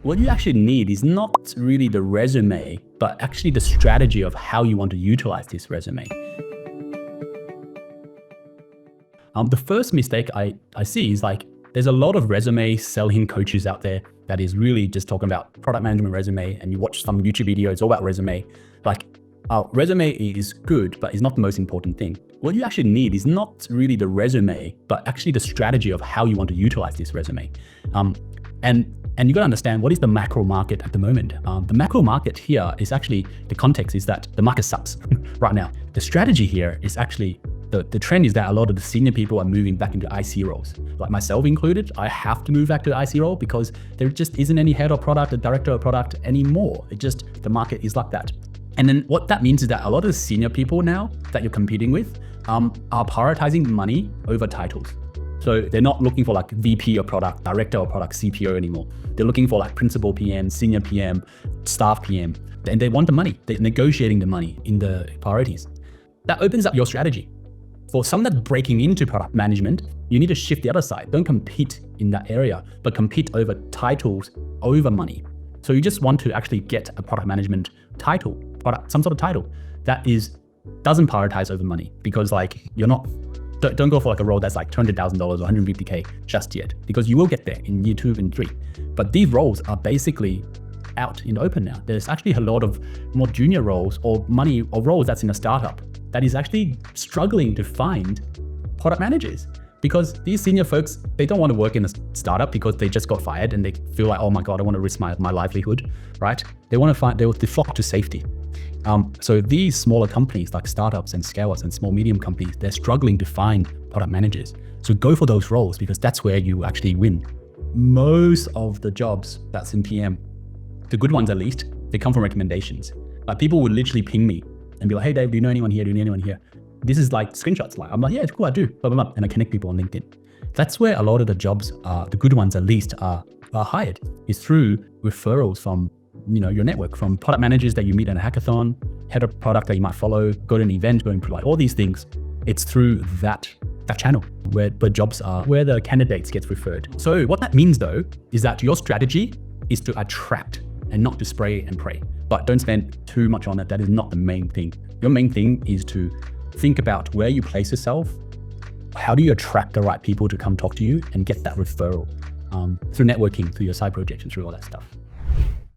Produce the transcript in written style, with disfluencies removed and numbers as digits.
What you actually need is not really the resume, but actually the strategy of how you want to utilize this resume. The first mistake I see is like, there's a lot of resume selling coaches out there that is really just talking about product management resume, and you watch some YouTube videos all about resume. Like, resume is good, but it's not the most important thing. What you actually need is not really the resume, but actually the strategy of how you want to utilize this resume. And you got to understand, what is the macro market at the moment? The macro market here is actually, the context is that the market sucks right now. The strategy here is actually, the trend is that a lot of the senior people are moving back into IC roles. Like myself included, I have to move back to the IC role because there just isn't any head of product or director of product anymore. The market is like that. And then what that means is that a lot of the senior people now that you're competing with are prioritizing money over titles. So they're not looking for like VP of product, director of product, CPO anymore. They're looking for like principal PM, senior PM, staff PM, and they want the money. They're negotiating the money in the priorities. That opens up your strategy. For someone that's breaking into product management, you need to shift the other side. Don't compete in that area, but compete over titles over money. So you just want to actually get a product management title, some sort of title that doesn't prioritize over money, because like don't go for like a role that's like $200,000 or 150K just yet, because you will get there in year 2 and 3. But these roles are basically out in the open now. There's actually a lot of more junior roles or roles that's in a startup that is actually struggling to find product managers, because these senior folks, they don't want to work in a startup because they just got fired and they feel like, oh my God, I want to risk my livelihood, right? They flock to safety. So these smaller companies like startups and scale-ups and small medium companies, they're struggling to find product managers. So go for those roles, because that's where you actually win. Most of the jobs that's in PM, the good ones at least, they come from recommendations. Like people would literally ping me and be like, hey Dave, do you know anyone here? Do you know anyone here? This is like screenshots. Like I'm like, yeah, it's cool, I do, blah, blah, blah. And I connect people on LinkedIn. That's where a lot of the jobs are, the good ones at least, are hired, is through referrals from your network, from product managers that you meet at a hackathon, head of product that you might follow, go to an event, going through like all these things. It's through that channel where jobs are, where the candidates get referred. So what that means though, is that your strategy is to attract and not to spray and pray. But don't spend too much on it. That is not the main thing. Your main thing is to think about where you place yourself. How do you attract the right people to come talk to you and get that referral through networking, through your side projects, and through all that stuff.